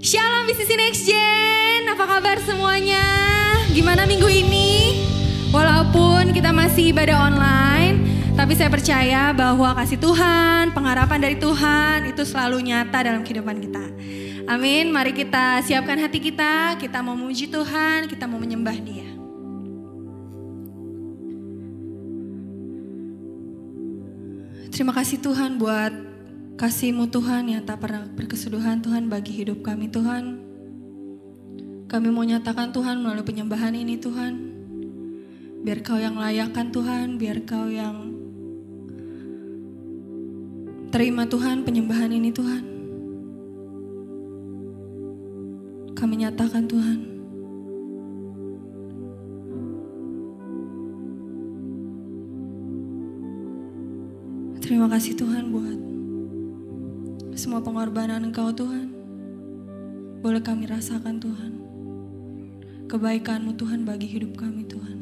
Shalom BCC Next Gen, apa kabar semuanya? Gimana minggu ini? Walaupun kita masih ibadah online, tapi saya percaya bahwa kasih Tuhan, pengharapan dari Tuhan itu selalu nyata dalam kehidupan kita. Amin, mari kita siapkan hati kita mau memuji Tuhan, kita mau menyembah Dia. Terima kasih Tuhan buat kasih-Mu Tuhan yang tak pernah berkesudahan Tuhan bagi hidup kami Tuhan. Kami mau nyatakan Tuhan melalui penyembahan ini Tuhan. Biar Kau yang layakkan Tuhan, biar Kau yang terima Tuhan penyembahan ini Tuhan. Kami nyatakan Tuhan. Terima kasih Tuhan buat semua pengorbanan Engkau Tuhan. Boleh kami rasakan Tuhan. Kebaikan-Mu Tuhan bagi hidup kami Tuhan.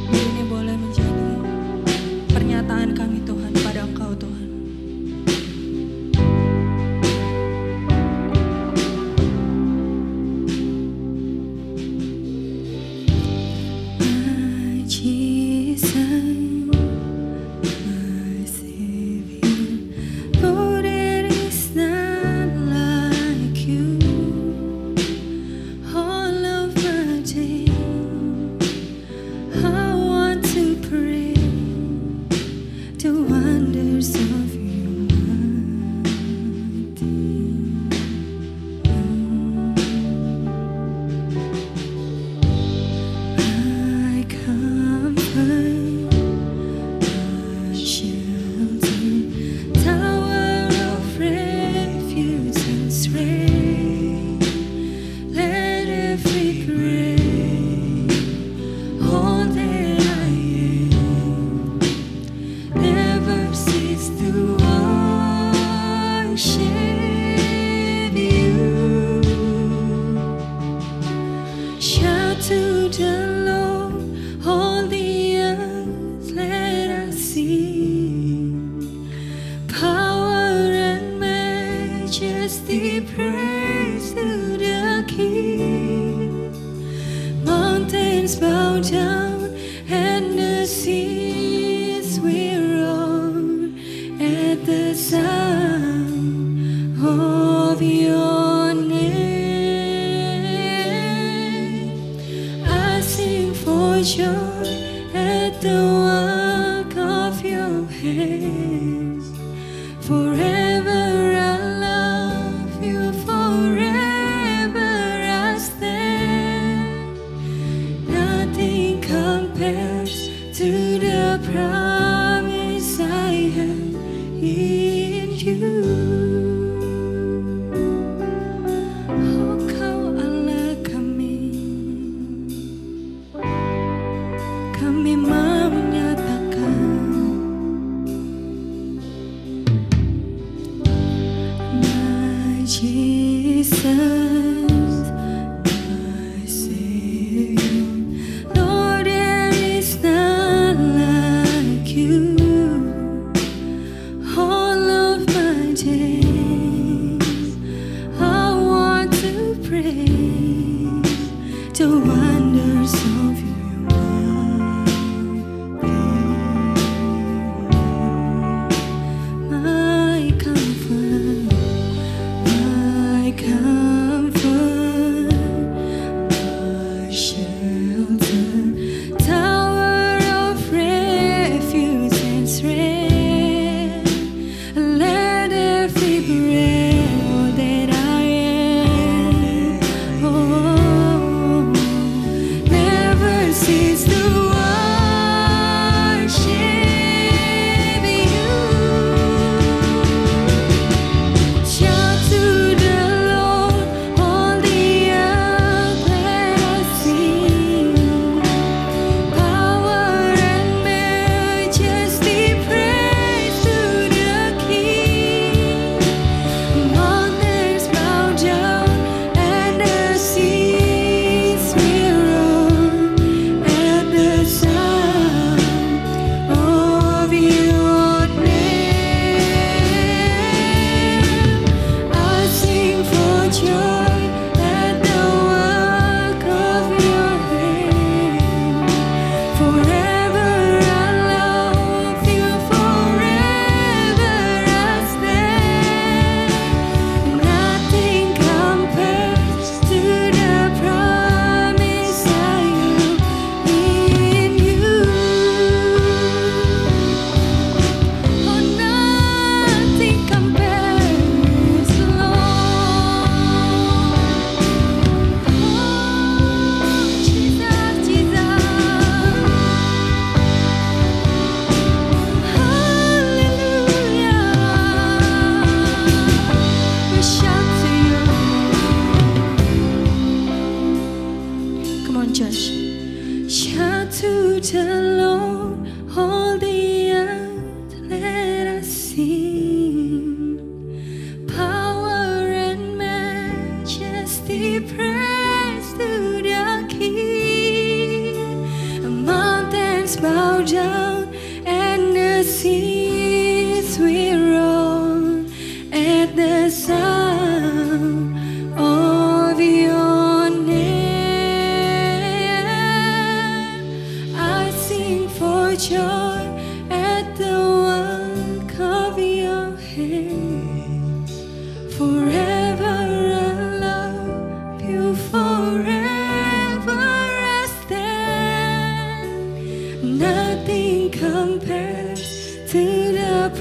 Ini boleh menjadi pernyataan kami Tuhan pada Engkau Tuhan.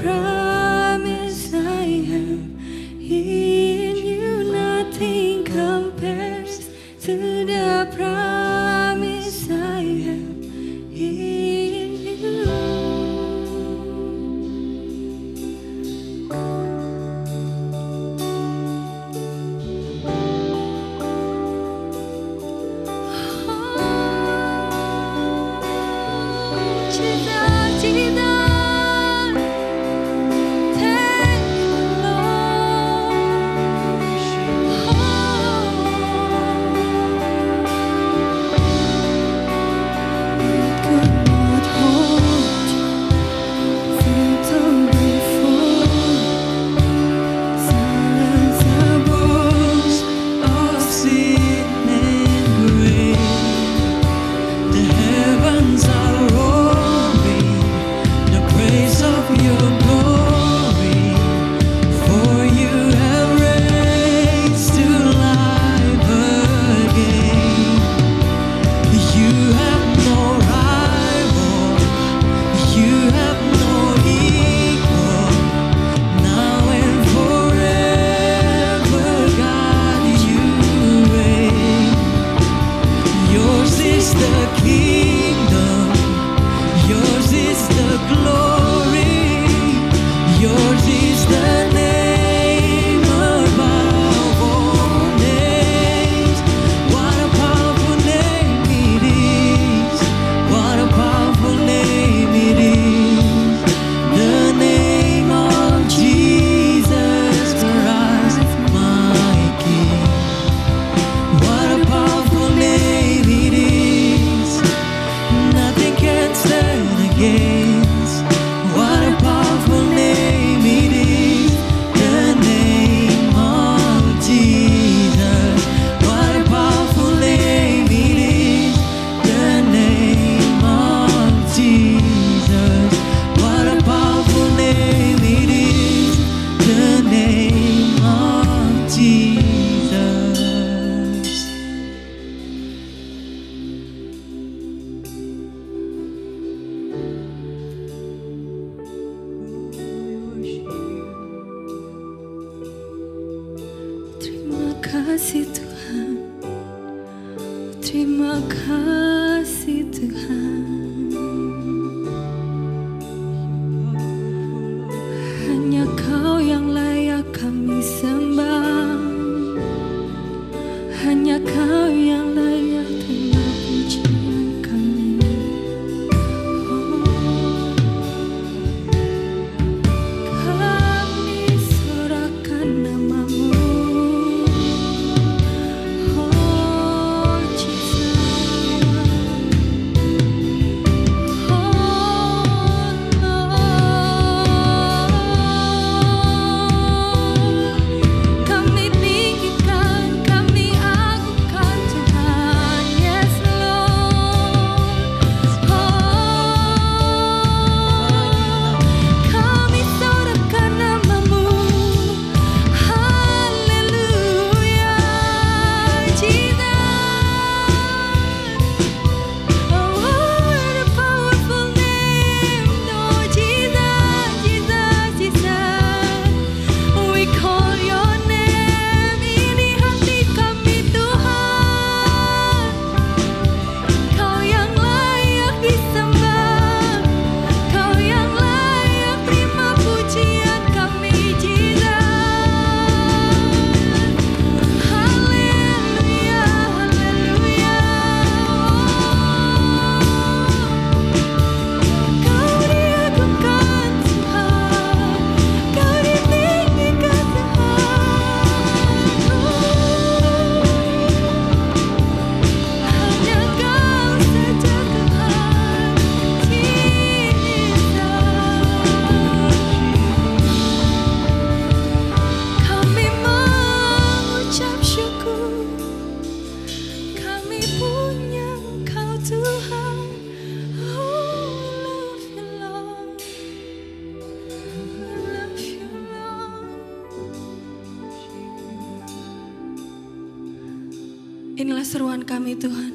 promise I have in you, nothing compares to the promise I have in you. kasih Tuhan, terima kasih Tuhan. Hanya Kau yang layak kami sembah, hanya Kau yang layak terima pujian kami. Kami serahkan nama-Mu. Inilah seruan kami Tuhan.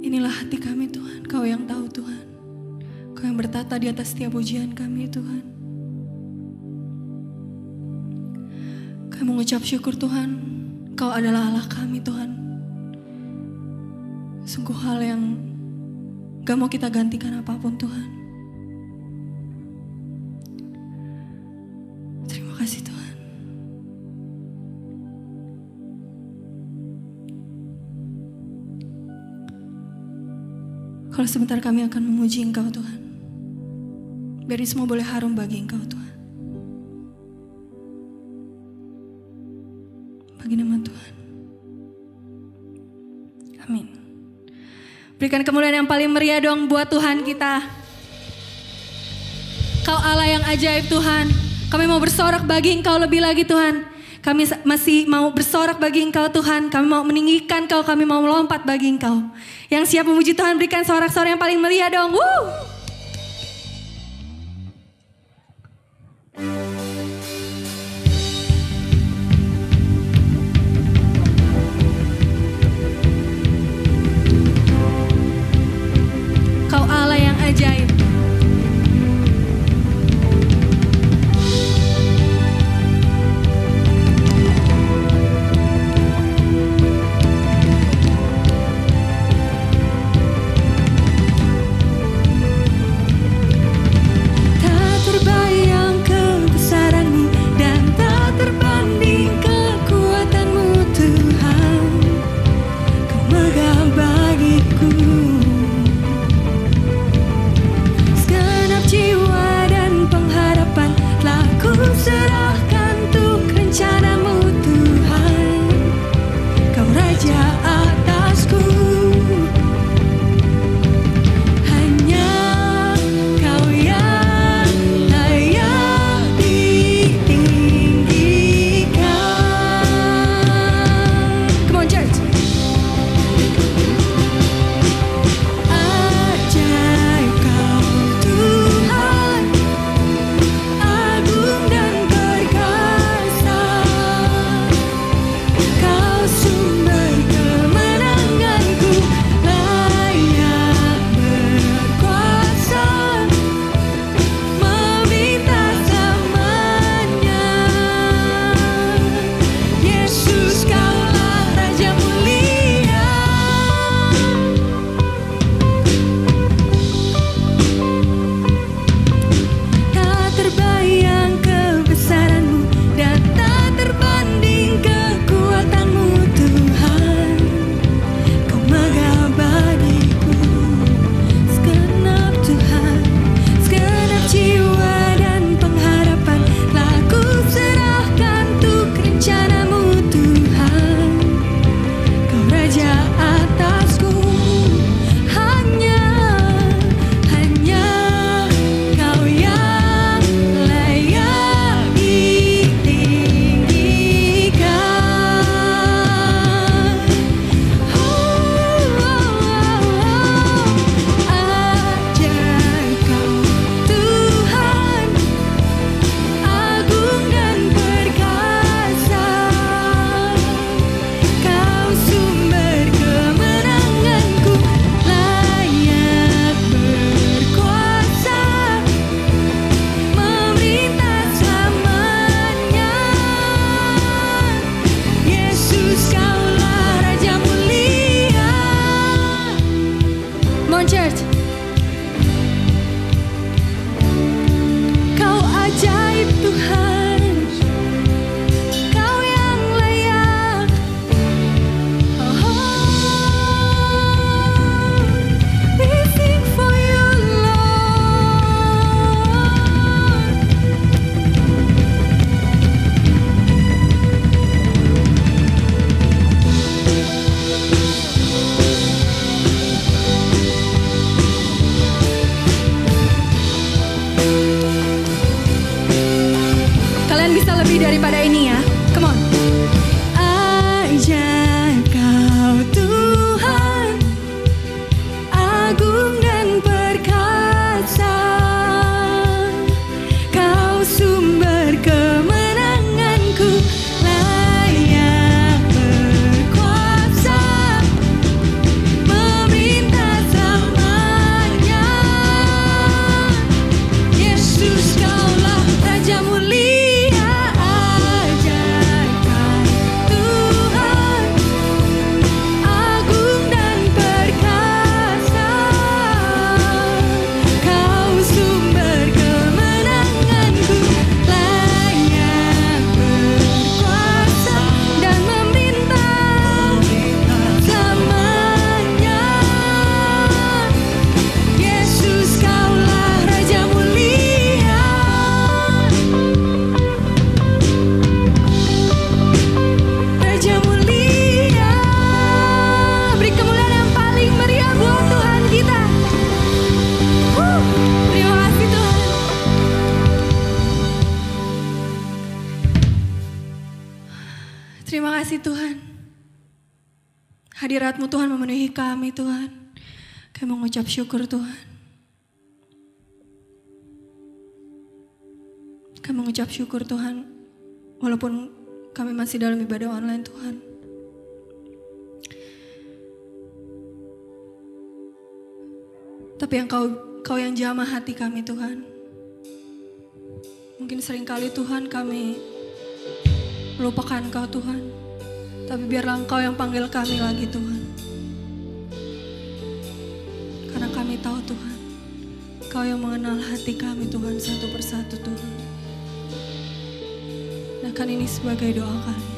Inilah hati kami Tuhan, Kau yang tahu Tuhan. Kau yang bertata di atas setiap ujian kami Tuhan. Kami mengucap syukur Tuhan, Kau adalah Allah kami Tuhan. Sungguh hal yang gak mau kita gantikan apapun Tuhan. Terima kasih Tuhan. Kalau sebentar kami akan memuji Engkau Tuhan. Biar ini semua boleh harum bagi Engkau Tuhan. Bagi nama Tuhan. Amin. Berikan kemuliaan yang paling meriah dong buat Tuhan kita. Kau Allah yang ajaib Tuhan. Kami mau bersorak bagi Engkau lebih lagi Tuhan. Kami masih mau bersorak bagi Engkau Tuhan. Kami mau meninggikan Kau, kami mau melompat bagi Engkau. Yang siap memuji Tuhan berikan sorak-sorak yang paling meriah dong. Woo! Kau Allah yang ajaib. Meminta Hadirat-Mu Tuhan memenuhi kami Tuhan. Kami mengucap syukur Tuhan. Kami mengucap syukur Tuhan. Walaupun kami masih dalam ibadah online Tuhan. Tapi Kau yang jamah hati kami Tuhan. Mungkin seringkali Tuhan kami melupakan Kau Tuhan. Tapi biarlah Engkau yang panggil kami lagi Tuhan. Karena kami tahu Tuhan, Kau yang mengenal hati kami Tuhan satu persatu Tuhan. Dan kan ini sebagai doa kami.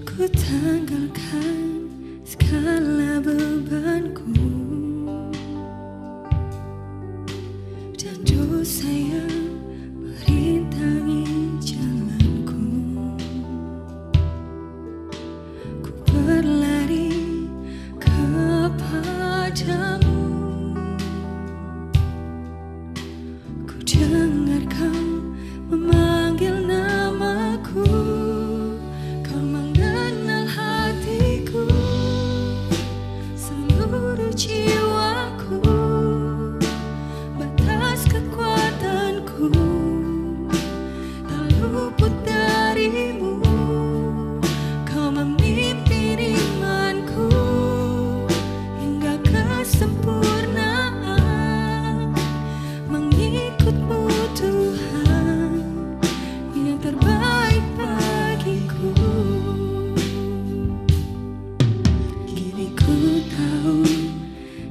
Ku tanggalkan segala bebanku dan dosa yang merintangi jalanku. Ku berlari kepadamu. Ku dengar Kau memanggil namaku. Jiwaku, batas kekuatanku, tak luput dari-Mu. Kau memimpin imanku hingga kesempurnaan, mengikut-Mu Tuhan yang terbaik bagiku. Kini ku tahu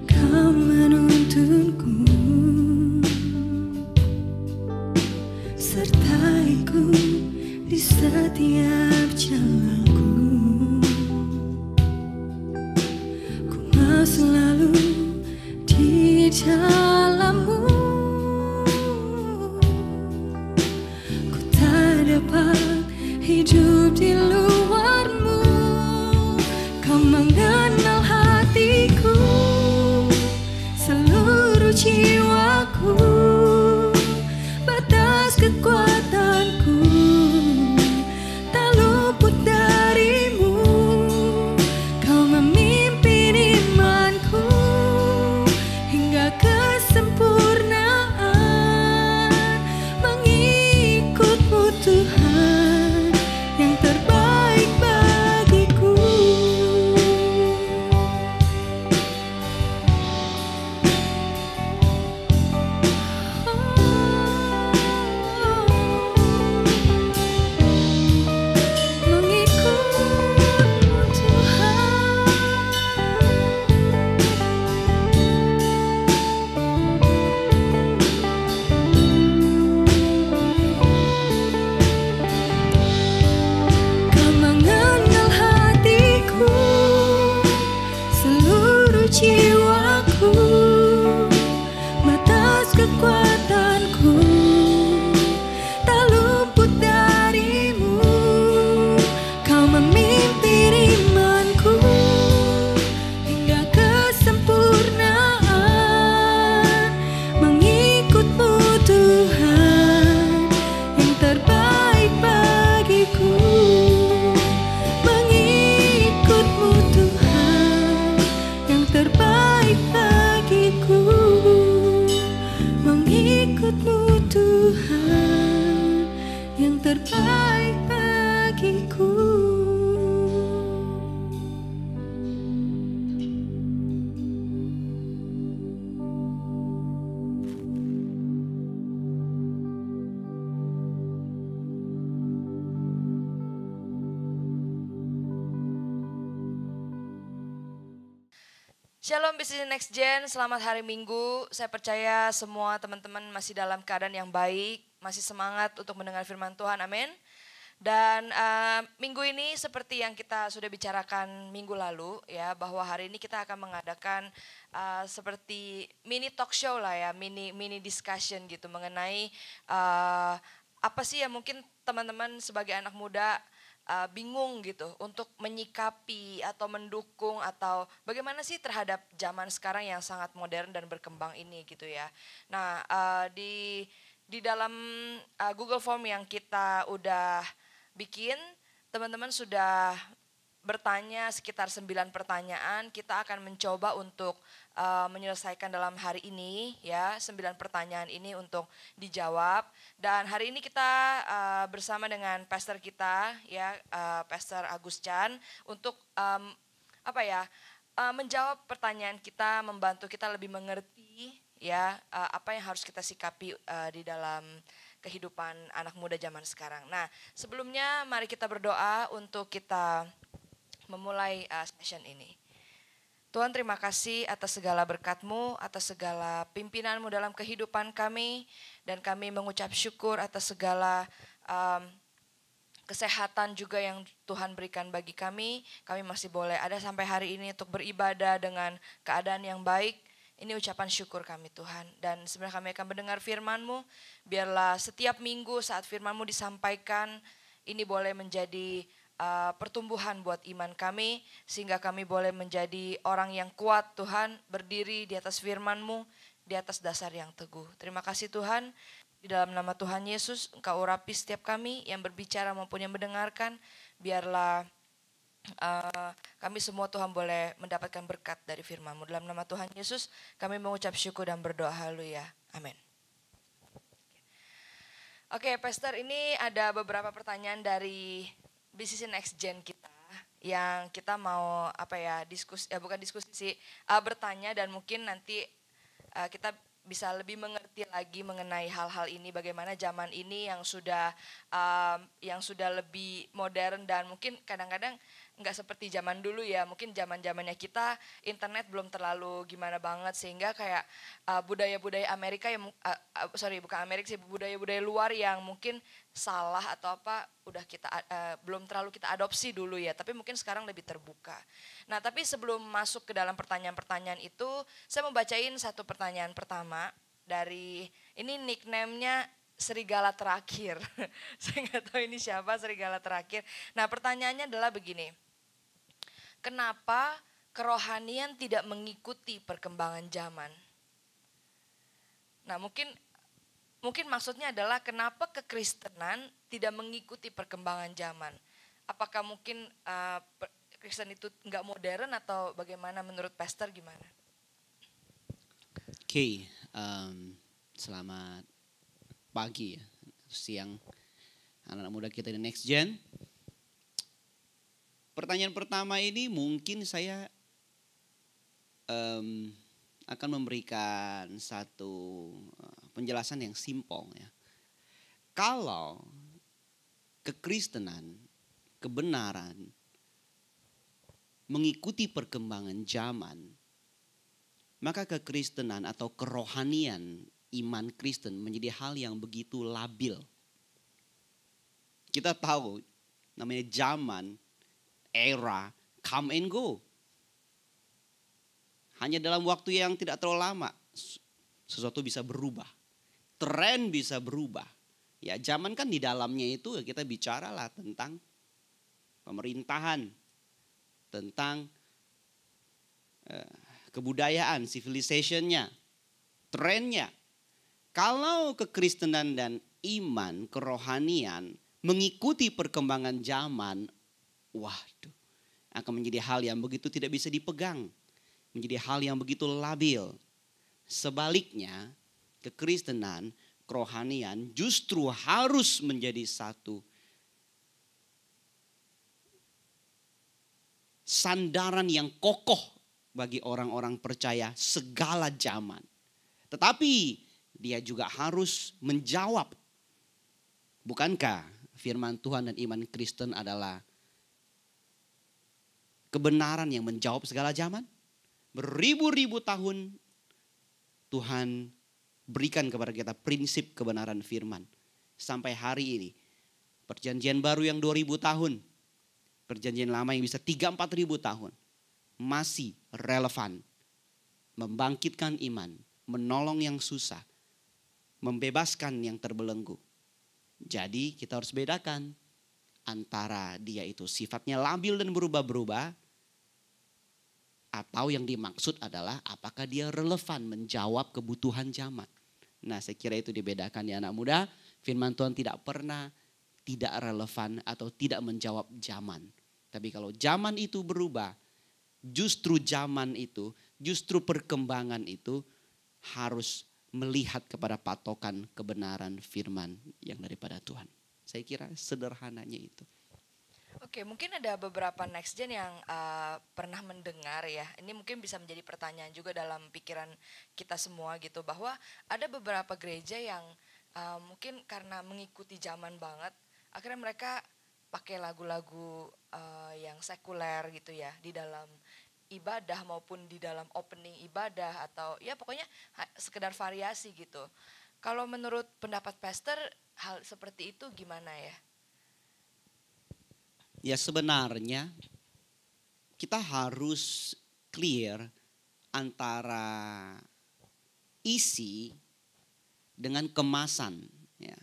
Kau menuntunku, sertaiku di setiap jalanku. Ku mau selalu di dalam-Mu. Ku tak dapat hidup di luar-Mu. Kau mengenal hatiku, seluruh jiwaku, batas kekuatanku, tak luput dari-Mu. Kau memimpin imanku hingga kesempurnaan, mengikut-Mu Tuhan yang terbaik bagiku. Kau mengenal hatiku, seluruh jiwaku, batas kekuatanku, tak luput dari-Mu. Kau memimpin imanku hingga kesempurnaan, mengikut-Mu Tuhan yang terbaik bagiku. Mengikut-Mu Tuhan yang terbaik bagiku. Mengikut-Mu Tuhan yang terbaik bagiku. Shalom Business Next Gen, selamat hari Minggu. Saya percaya semua teman-teman masih dalam keadaan yang baik, masih semangat untuk mendengar firman Tuhan, amin. Dan minggu ini seperti yang kita sudah bicarakan minggu lalu ya, bahwa hari ini kita akan mengadakan seperti mini talk show lah ya, mini discussion gitu mengenai apa sih yang mungkin teman-teman sebagai anak muda bingung gitu untuk menyikapi atau mendukung atau bagaimana sih terhadap zaman sekarang yang sangat modern dan berkembang ini gitu ya. Nah, di dalam Google Form yang kita udah bikin, teman-teman sudah bertanya sekitar 9 pertanyaan. Kita akan mencoba untuk menyelesaikan dalam hari ini ya, 9 pertanyaan ini untuk dijawab. Dan hari ini kita bersama dengan pastor kita ya, Pastor Agus Chan untuk menjawab pertanyaan kita, membantu kita lebih mengerti ya apa yang harus kita sikapi di dalam kehidupan anak muda zaman sekarang. Nah, sebelumnya mari kita berdoa untuk kita memulai session ini. Tuhan, terima kasih atas segala berkat-Mu, atas segala pimpinan-Mu dalam kehidupan kami, dan kami mengucap syukur atas segala kesehatan juga yang Tuhan berikan bagi kami. Kami masih boleh ada sampai hari ini untuk beribadah dengan keadaan yang baik. Ini ucapan syukur kami Tuhan. Dan sebenarnya kami akan mendengar firman-Mu. Biarlah setiap minggu saat firman-Mu disampaikan, ini boleh menjadi pertumbuhan buat iman kami, sehingga kami boleh menjadi orang yang kuat Tuhan, berdiri di atas firman-Mu, di atas dasar yang teguh. Terima kasih Tuhan, di dalam nama Tuhan Yesus Engkau urapi setiap kami yang berbicara maupun yang mendengarkan. Biarlah kami semua Tuhan boleh mendapatkan berkat dari firman-Mu. Dalam nama Tuhan Yesus kami mengucap syukur dan berdoa, haleluya, amin. Oke, Pastor, ini ada beberapa pertanyaan dari BCC Next Gen kita yang kita mau diskusi, bukan diskusi sih, bertanya, dan mungkin nanti kita bisa lebih mengerti lagi mengenai hal-hal ini, bagaimana zaman ini yang sudah lebih modern dan mungkin kadang-kadang nggak seperti zaman dulu ya. Mungkin zaman-zamannya kita internet belum terlalu gimana banget, sehingga kayak budaya-budaya Amerika yang bukan Amerika sih, budaya-budaya luar yang mungkin salah atau apa udah kita belum terlalu kita adopsi dulu ya, tapi mungkin sekarang lebih terbuka. Nah, tapi sebelum masuk ke dalam pertanyaan-pertanyaan itu, saya mau bacain satu pertanyaan pertama dari ini, nickname-nya Serigala Terakhir. Saya nggak tahu ini siapa Serigala Terakhir. Nah, pertanyaannya adalah begini. Kenapa kerohanian tidak mengikuti perkembangan zaman? Nah, mungkin maksudnya adalah kenapa kekristenan tidak mengikuti perkembangan zaman? Apakah mungkin Kristen itu nggak modern atau bagaimana menurut Pastor, gimana? Oke, selamat pagi ya, siang anak-anak muda kita di Next Gen. Pertanyaan pertama ini mungkin saya akan memberikan satu penjelasan yang simpel ya. Kalau kekristenan, kebenaran mengikuti perkembangan zaman, maka kekristenan atau kerohanian iman Kristen menjadi hal yang begitu labil. Kita tahu namanya zaman, era, come and go. Hanya dalam waktu yang tidak terlalu lama sesuatu bisa berubah. Tren bisa berubah. Ya, zaman kan di dalamnya itu kita bicaralah tentang pemerintahan, tentang kebudayaan, civilization-nya, trennya. Kalau kekristenan dan iman, kerohanian mengikuti perkembangan zaman, waduh, akan menjadi hal yang begitu tidak bisa dipegang. Menjadi hal yang begitu labil. Sebaliknya, kekristenan, kerohanian justru harus menjadi satu sandaran yang kokoh bagi orang-orang percaya segala zaman. Tetapi dia juga harus menjawab. Bukankah firman Tuhan dan iman Kristen adalah kebenaran yang menjawab segala zaman? Beribu-ribu tahun Tuhan berikan kepada kita prinsip kebenaran firman. Sampai hari ini. Perjanjian baru yang 2000 tahun. Perjanjian lama yang bisa 3-4 ribu tahun. Masih relevan. Membangkitkan iman. Menolong yang susah. Membebaskan yang terbelenggu. Jadi kita harus bedakan. antara dia itu sifatnya labil dan berubah-berubah, atau yang dimaksud adalah apakah dia relevan menjawab kebutuhan zaman. Nah, saya kira itu dibedakan ya anak muda. Firman Tuhan tidak pernah tidak relevan atau tidak menjawab zaman. Tapi kalau zaman itu berubah, justru zaman itu, justru perkembangan itu harus melihat kepada patokan kebenaran firman yang daripada Tuhan. Saya kira sederhananya itu. Oke, mungkin ada beberapa next gen yang pernah mendengar ya. Ini mungkin bisa menjadi pertanyaan juga dalam pikiran kita semua gitu, bahwa ada beberapa gereja yang mungkin karena mengikuti zaman banget, akhirnya mereka pakai lagu-lagu yang sekuler gitu ya di dalam ibadah maupun di dalam opening ibadah, atau ya pokoknya sekedar variasi gitu. Kalau menurut pendapat pastor, hal seperti itu gimana ya? Ya sebenarnya kita harus clear antara isi dengan kemasan. Ya.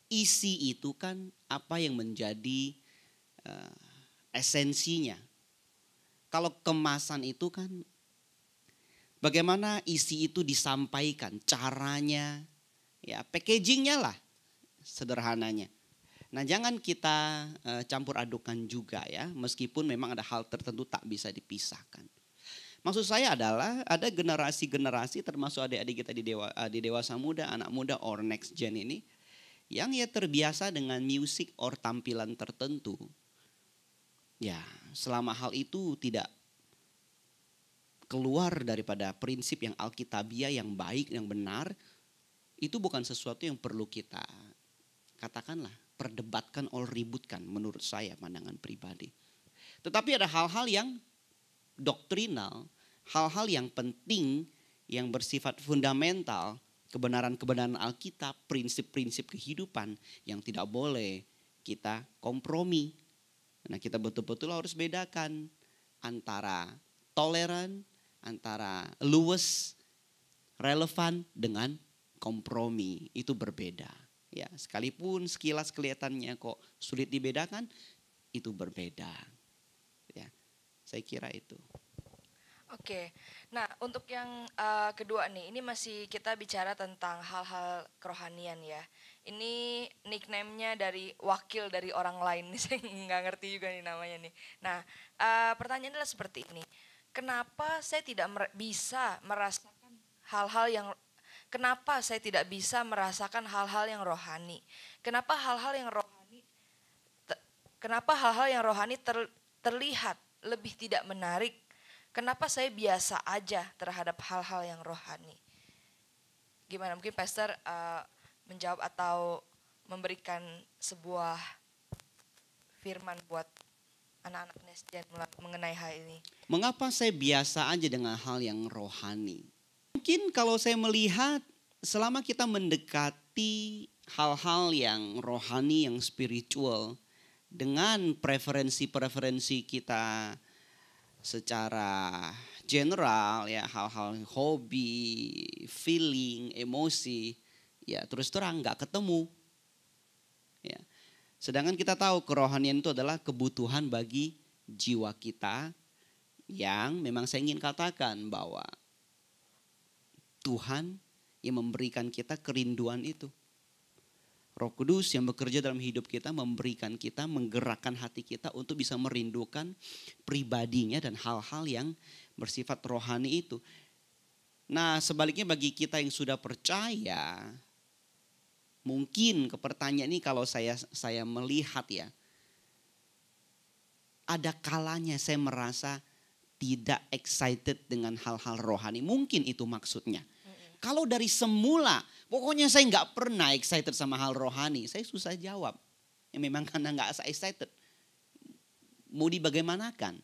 Isi itu kan apa yang menjadi esensinya. Kalau kemasan itu kan bagaimana isi itu disampaikan, caranya, ya packagingnya lah sederhananya. Nah jangan kita campur adukan juga ya, meskipun memang ada hal tertentu tak bisa dipisahkan. Maksud saya adalah ada generasi-generasi termasuk adik-adik kita di dewasa muda, anak muda or next gen ini, yang ya terbiasa dengan musik or tampilan tertentu. Ya selama hal itu tidak keluar daripada prinsip yang alkitabiah, yang baik, yang benar, itu bukan sesuatu yang perlu kita katakanlah perdebatkan atau ributkan menurut saya pandangan pribadi. Tetapi ada hal-hal yang doktrinal, hal-hal yang penting, yang bersifat fundamental, kebenaran-kebenaran Alkitab, prinsip-prinsip kehidupan yang tidak boleh kita kompromi. Nah kita betul-betul harus bedakan antara toleran, antara luwes, relevan dengan kompromi. Itu berbeda. Ya, sekalipun sekilas kelihatannya kok sulit dibedakan, itu berbeda. Ya, saya kira itu. Oke, nah untuk yang kedua nih, ini masih kita bicara tentang hal-hal kerohanian ya. Ini nickname-nya dari wakil dari orang lain, saya nggak ngerti juga nih namanya nih. Nah, pertanyaannya adalah seperti ini. Kenapa saya tidak bisa merasakan hal-hal yang Kenapa saya tidak bisa merasakan hal-hal yang rohani? Kenapa hal-hal yang rohani terlihat lebih tidak menarik? Kenapa saya biasa aja terhadap hal-hal yang rohani? Gimana, mungkin pastor menjawab atau memberikan sebuah firman buat anak-anak next gen mengenai hal ini? Mengapa saya biasa aja dengan hal yang rohani? Mungkin kalau saya melihat selama kita mendekati hal-hal yang rohani, yang spiritual dengan preferensi-preferensi kita secara general ya, hal-hal hobi, feeling, emosi, ya terus terang nggak ketemu. Ya. Sedangkan kita tahu kerohanian itu adalah kebutuhan bagi jiwa kita yang memang saya ingin katakan bahwa Tuhan yang memberikan kita kerinduan itu. Roh Kudus yang bekerja dalam hidup kita memberikan kita, menggerakkan hati kita untuk bisa merindukan pribadinya dan hal-hal yang bersifat rohani itu. Nah sebaliknya bagi kita yang sudah percaya, mungkin ke pertanyaan ini kalau saya melihat ya, ada kalanya saya merasa tidak excited dengan hal-hal rohani. Mungkin itu maksudnya. Kalau dari semula, pokoknya saya nggak pernah excited sama hal rohani. Saya susah jawab. Ya, memang karena nggak excited. Mau dibagaimanakan?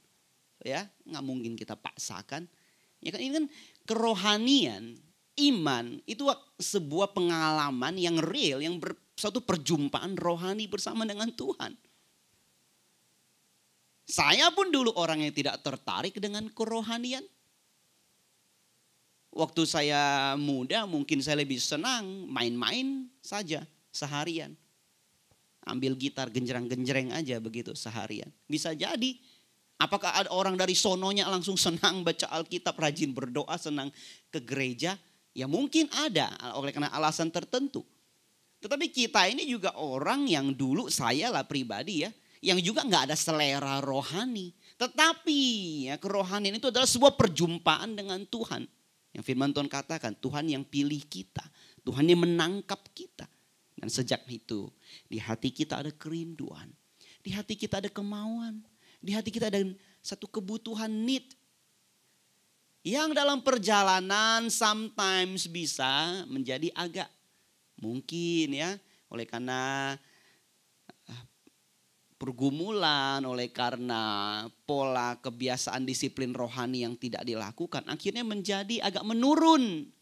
Ya, nggak mungkin kita paksakan. Ya kan, ini kan kerohanian, iman itu sebuah pengalaman yang real, yang suatu perjumpaan rohani bersama dengan Tuhan. Saya pun dulu orang yang tidak tertarik dengan kerohanian. Waktu saya muda mungkin saya lebih senang main-main saja seharian. ambil gitar genjreng-genjreng aja begitu seharian. Bisa jadi. Apakah ada orang dari sononya langsung senang baca Alkitab, rajin berdoa, senang ke gereja? Ya mungkin ada oleh karena alasan tertentu. Tetapi kita ini juga orang yang dulu, saya lah pribadi ya, yang juga nggak ada selera rohani. Tetapi ya, kerohanian itu adalah sebuah perjumpaan dengan Tuhan. Yang firman Tuhan katakan, Tuhan yang pilih kita, Tuhan yang menangkap kita. Dan sejak itu di hati kita ada kerinduan, di hati kita ada kemauan, di hati kita ada satu kebutuhan need. Yang dalam perjalanan sometimes bisa menjadi agak mungkin ya, oleh karena pergumulan, oleh karena pola kebiasaan disiplin rohani yang tidak dilakukan, akhirnya menjadi agak menurun.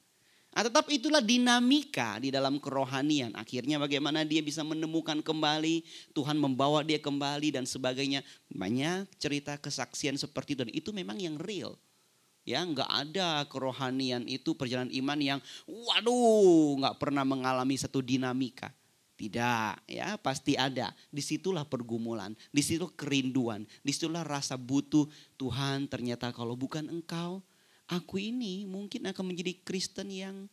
Tetapi itulah dinamika di dalam kerohanian. Akhirnya bagaimana dia bisa menemukan kembali, Tuhan membawa dia kembali dan sebagainya. Banyak cerita kesaksian seperti itu dan itu memang yang real. Ya, nggak ada kerohanian itu perjalanan iman yang nggak pernah mengalami satu dinamika. Tidak, ya pasti ada. Disitulah pergumulan, disitulah kerinduan, disitulah rasa butuh. Tuhan ternyata kalau bukan Engkau, aku ini mungkin akan menjadi Kristen yang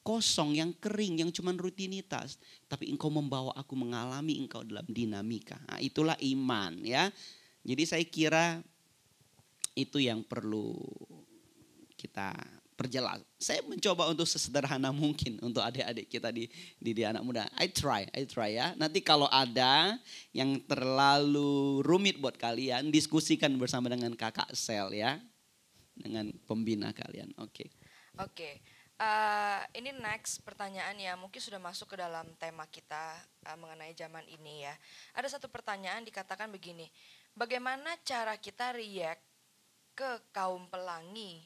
kosong, yang kering, yang cuma rutinitas. Tapi Engkau membawa aku mengalami Engkau dalam dinamika. Nah, itulah iman ya. Jadi saya kira itu yang perlu kita perjelas. Saya mencoba untuk sesederhana mungkin untuk adik-adik kita di anak muda. I try ya. Nanti kalau ada yang terlalu rumit buat kalian, diskusikan bersama dengan kakak Sel ya. Dengan pembina kalian. Oke. Ini next pertanyaan yang mungkin sudah masuk ke dalam tema kita mengenai zaman ini ya. Ada satu pertanyaan dikatakan begini. Bagaimana cara kita react ke kaum pelangi?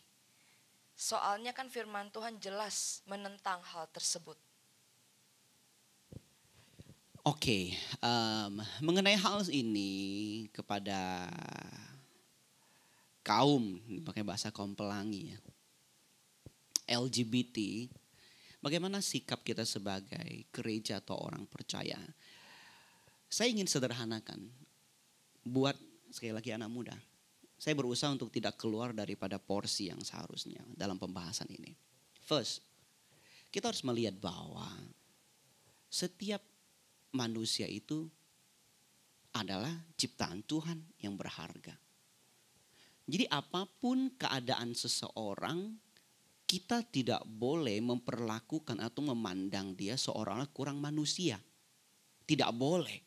Soalnya kan firman Tuhan jelas menentang hal tersebut. Oke, mengenai hal ini kepada kaum, pakai bahasa kaum pelangi ya, LGBT, bagaimana sikap kita sebagai gereja atau orang percaya? Saya ingin sederhanakan buat sekali lagi anak muda. Saya berusaha untuk tidak keluar daripada porsi yang seharusnya dalam pembahasan ini. First, kita harus melihat bahwa setiap manusia itu adalah ciptaan Tuhan yang berharga. Jadi apapun keadaan seseorang, kita tidak boleh memperlakukan atau memandang dia seolah-olah kurang manusia. Tidak boleh.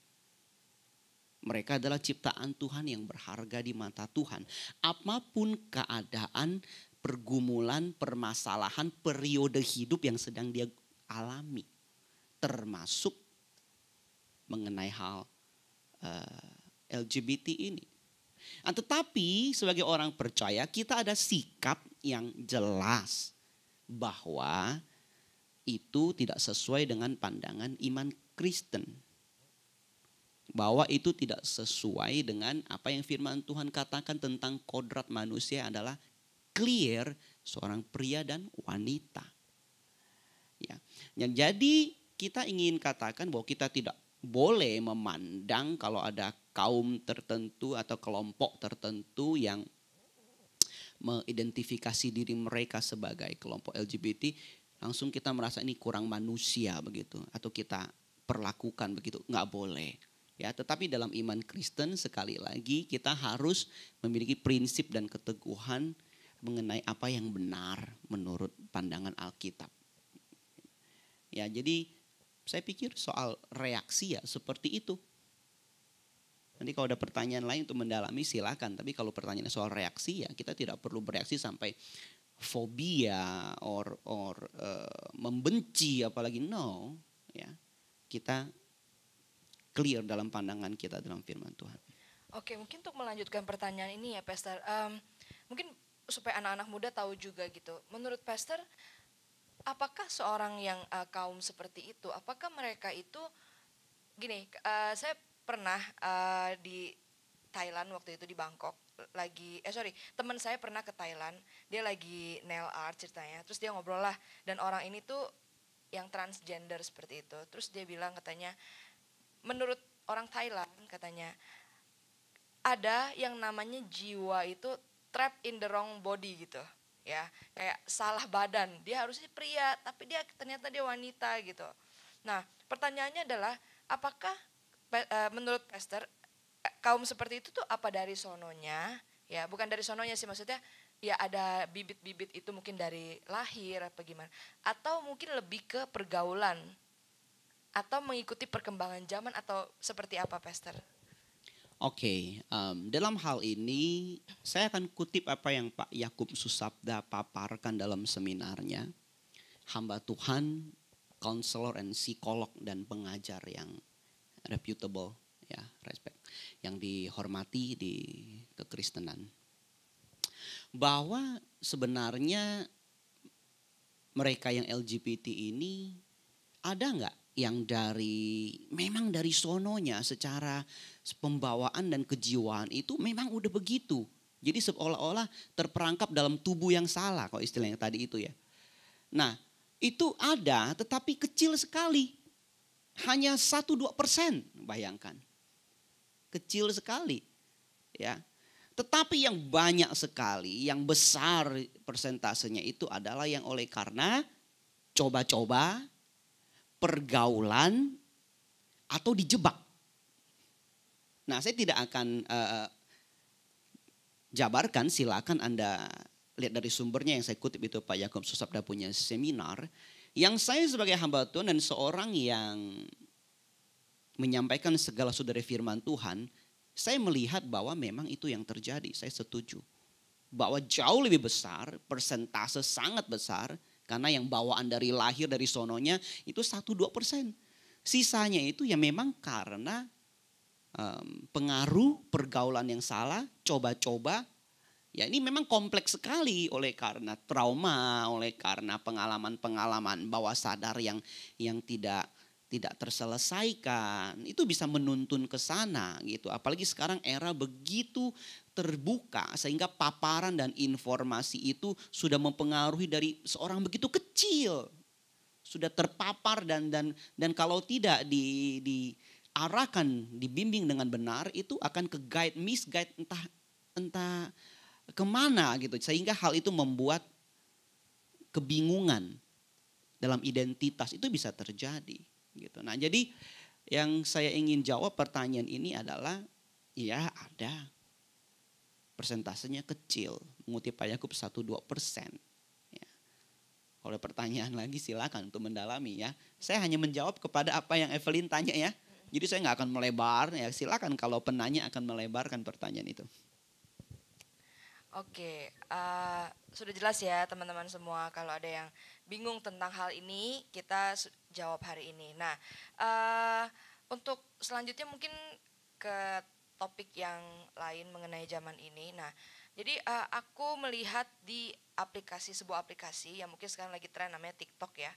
Mereka adalah ciptaan Tuhan yang berharga di mata Tuhan. Apapun keadaan, pergumulan, permasalahan, periode hidup yang sedang dia alami. Termasuk mengenai hal LGBT ini. Tetapi sebagai orang percaya kita ada sikap yang jelas. Bahwa itu tidak sesuai dengan pandangan iman Kristen. Bahwa itu tidak sesuai dengan apa yang firman Tuhan katakan tentang kodrat manusia adalah clear seorang pria dan wanita. Ya. Jadi kita ingin katakan bahwa kita tidak boleh memandang kalau ada kaum tertentu atau kelompok tertentu yang mengidentifikasi diri mereka sebagai kelompok LGBT, langsung kita merasa ini kurang manusia begitu atau kita perlakukan begitu, nggak boleh. Ya, tetapi dalam iman Kristen sekali lagi kita harus memiliki prinsip dan keteguhan mengenai apa yang benar menurut pandangan Alkitab. Ya, jadi saya pikir soal reaksi ya seperti itu. Nanti kalau ada pertanyaan lain untuk mendalami silakan. Tapi kalau pertanyaannya soal reaksi ya kita tidak perlu bereaksi sampai fobia or membenci apalagi no. Ya, kita clear dalam pandangan kita dalam firman Tuhan. Oke, mungkin untuk melanjutkan pertanyaan ini ya Pastor, mungkin supaya anak-anak muda tahu juga gitu. Menurut Pastor, apakah seorang yang kaum seperti itu, apakah mereka itu gini? Saya pernah di Thailand waktu itu di Bangkok teman saya pernah ke Thailand, dia lagi nail art ceritanya, terus dia ngobrol lah dan orang ini tuh yang transgender seperti itu, terus dia bilang katanya menurut orang Thailand katanya ada yang namanya jiwa itu trap in the wrong body gitu ya, kayak salah badan, dia harusnya pria tapi dia ternyata dia wanita gitu. Nah pertanyaannya adalah apakah menurut Pastor kaum seperti itu tuh apa dari sononya ya, bukan dari sononya sih, maksudnya ya ada bibit-bibit itu mungkin dari lahir apa gimana, atau mungkin lebih ke pergaulan atau mengikuti perkembangan zaman atau seperti apa Pastor? Oke, dalam hal ini saya akan kutip apa yang Pak Yakub Susabda paparkan dalam seminarnya. Hamba Tuhan, counselor and psikolog dan pengajar yang reputable, ya, respect, yang dihormati di kekristenan. Bahwa sebenarnya mereka yang LGBT ini ada nggak yang memang dari sononya secara pembawaan dan kejiwaan itu memang udah begitu. Jadi seolah-olah terperangkap dalam tubuh yang salah, kalau istilahnya tadi itu ya. Nah itu ada tetapi kecil sekali. Hanya 1-2%, bayangkan. Kecil sekali ya. Tetapi yang banyak sekali, yang besar persentasenya itu adalah yang oleh karena coba-coba, pergaulan, atau dijebak. Nah saya tidak akan jabarkan, silakan Anda lihat dari sumbernya yang saya kutip itu Pak Yakub Susabda punya seminar. Yang saya sebagai hamba Tuhan dan seorang yang menyampaikan segala sesuatu dari firman Tuhan, saya melihat bahwa memang itu yang terjadi, saya setuju. Bahwa jauh lebih besar, persentase sangat besar, karena yang bawaan dari lahir dari sononya itu 1-2%. Sisanya itu ya memang karena pengaruh pergaulan yang salah, coba-coba. Ya ini memang kompleks sekali oleh karena trauma, oleh karena pengalaman-pengalaman bawah sadar yang tidak terselesaikan, itu bisa menuntun ke sana gitu. Apalagi sekarang era begitu terbuka sehingga paparan dan informasi itu sudah mempengaruhi dari seorang begitu kecil. Sudah terpapar dan kalau tidak diarahkan, dibimbing dengan benar itu akan ke guide, misguide entah kemana gitu. Sehingga hal itu membuat kebingungan dalam identitas, itu bisa terjadi. Gitu. Nah jadi yang saya ingin jawab pertanyaan ini adalah ya ada, persentasenya kecil, mengutip Pak Yakub 1-2%. Ya. Kalau pertanyaan lagi silakan untuk mendalami ya. Saya hanya menjawab kepada apa yang Evelyn tanya ya. Jadi saya nggak akan melebar ya, silakan kalau penanya akan melebarkan pertanyaan itu. Oke, sudah jelas ya teman-teman semua. Kalau ada yang bingung tentang hal ini, kita jawab hari ini. Nah, untuk selanjutnya mungkin ke topik yang lain mengenai zaman ini. Nah, jadi aku melihat di sebuah aplikasi yang mungkin sekarang lagi tren namanya TikTok ya.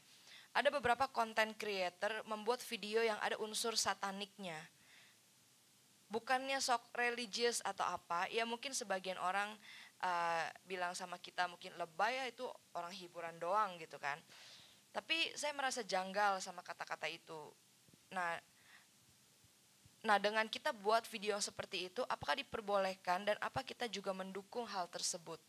Ada beberapa content creator membuat video yang ada unsur sataniknya. Bukannya sok religius atau apa, ya mungkin sebagian orang bilang sama kita mungkin lebay ya, itu orang hiburan doang gitu kan. Tapi saya merasa janggal sama kata-kata itu. Nah dengan kita buat video yang seperti itu, apakah diperbolehkan dan apa kita juga mendukung hal tersebut?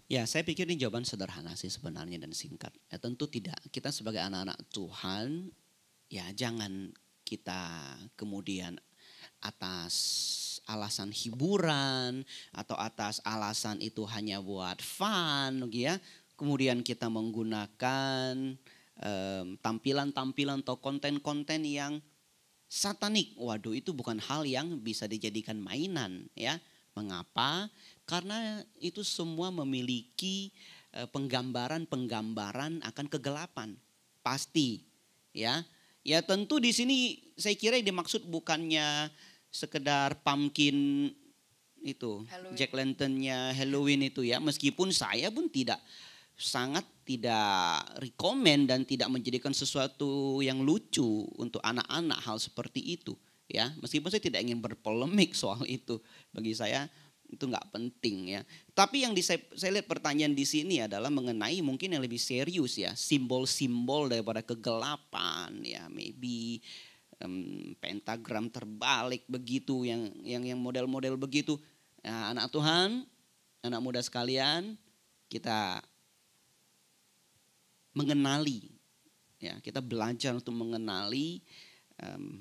Ya saya pikir ini jawaban sederhana sih sebenarnya dan singkat. Ya tentu tidak, kita sebagai anak-anak Tuhan ya jangan kita kemudian atas alasan hiburan atau atas alasan itu hanya buat fun ya. Kemudian kita menggunakan tampilan-tampilan atau konten-konten yang satanik. Waduh itu bukan hal yang bisa dijadikan mainan ya. Mengapa? Karena itu semua memiliki penggambaran akan kegelapan. Pasti ya. Ya tentu di sini saya kira yang dimaksud bukannya sekedar pumpkin itu, Halloween. Jack Lantern-nya Halloween itu ya. Meskipun saya pun sangat tidak rekomen dan tidak menjadikan sesuatu yang lucu untuk anak-anak hal seperti itu ya. Meskipun saya tidak ingin berpolemik soal itu. Bagi saya Itu nggak penting ya. Tapi yang saya lihat pertanyaan di sini adalah mengenai mungkin yang lebih serius ya. Simbol-simbol daripada kegelapan ya. Maybe pentagram terbalik begitu. Yang model-model begitu. Nah, anak Tuhan, anak muda sekalian, kita mengenali. Ya, kita belajar untuk mengenali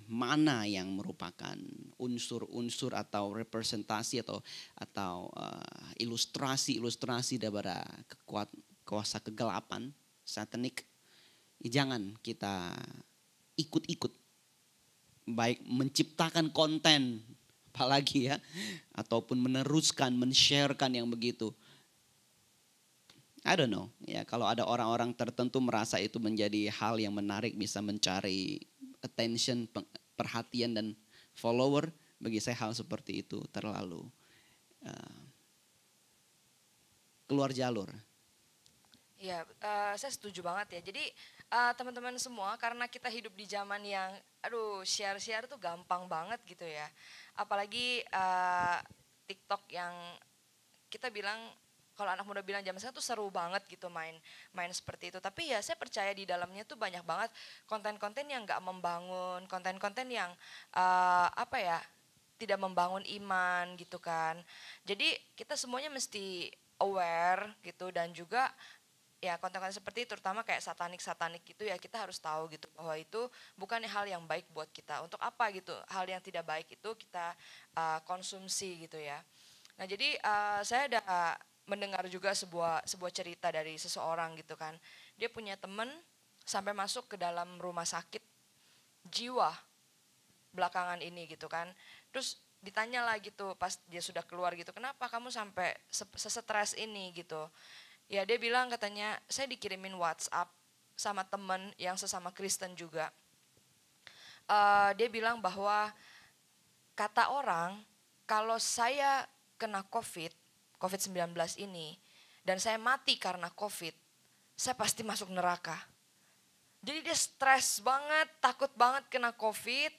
mana yang merupakan unsur-unsur atau representasi atau ilustrasi daripada kuasa kegelapan satanik. Jangan kita ikut-ikut, baik menciptakan konten apalagi ya, ataupun meneruskan, men-sharekan yang begitu. I don't know ya, kalau ada orang-orang tertentu merasa itu menjadi hal yang menarik, bisa mencari attention, perhatian dan follower, bagi saya hal seperti itu terlalu keluar jalur. Ya, saya setuju banget ya. Jadi teman-teman semua, karena kita hidup di zaman yang, share-share tuh gampang banget gitu ya. Apalagi TikTok yang kita bilang, kalau anak muda bilang zaman sekarang tuh seru banget gitu main seperti itu. Tapi ya saya percaya di dalamnya tuh banyak banget konten-konten yang gak membangun, konten-konten yang tidak membangun iman gitu kan. Jadi kita semuanya mesti aware gitu, dan juga ya konten-konten seperti itu, terutama kayak satanik gitu ya, kita harus tahu gitu bahwa itu bukan hal yang baik buat kita. Untuk apa gitu, hal yang tidak baik itu kita konsumsi gitu ya. Nah jadi saya ada mendengar juga sebuah cerita dari seseorang gitu kan. Dia punya teman sampai masuk ke dalam rumah sakit jiwa belakangan ini gitu kan. Terus ditanya lah gitu pas dia sudah keluar gitu, kenapa kamu sampai sesetres ini gitu. Ya dia bilang katanya, saya dikirimin WhatsApp sama teman yang sesama Kristen juga. Dia bilang bahwa kata orang, kalau saya kena COVID-19 ini, dan saya mati karena COVID, saya pasti masuk neraka. Jadi dia stres banget, takut banget kena COVID,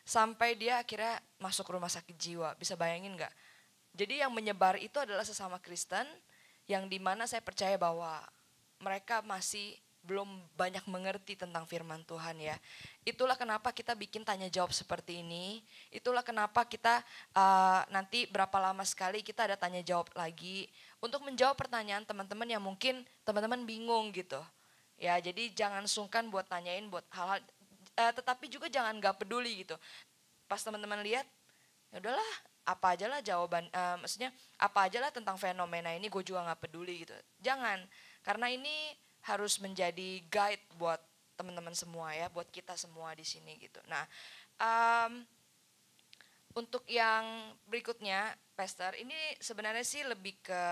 sampai dia akhirnya masuk rumah sakit jiwa. Bisa bayangin gak? Jadi yang menyebar itu adalah sesama Kristen, yang dimana saya percaya bahwa mereka masih belum banyak mengerti tentang firman Tuhan ya. Itulah kenapa kita bikin tanya jawab seperti ini. Itulah kenapa kita nanti berapa lama sekali kita ada tanya jawab lagi, untuk menjawab pertanyaan teman-teman yang mungkin teman-teman bingung gitu. Ya, jadi jangan sungkan buat tanyain buat hal-hal, tetapi juga jangan gak peduli gitu. Pas teman-teman lihat, ya udahlah, apa aja lah jawaban, maksudnya apa aja lah tentang fenomena ini, gue juga gak peduli gitu. Jangan, karena ini harus menjadi guide buat teman-teman semua ya, buat kita semua di sini gitu. Nah, untuk yang berikutnya, Pastor, ini sebenarnya sih lebih ke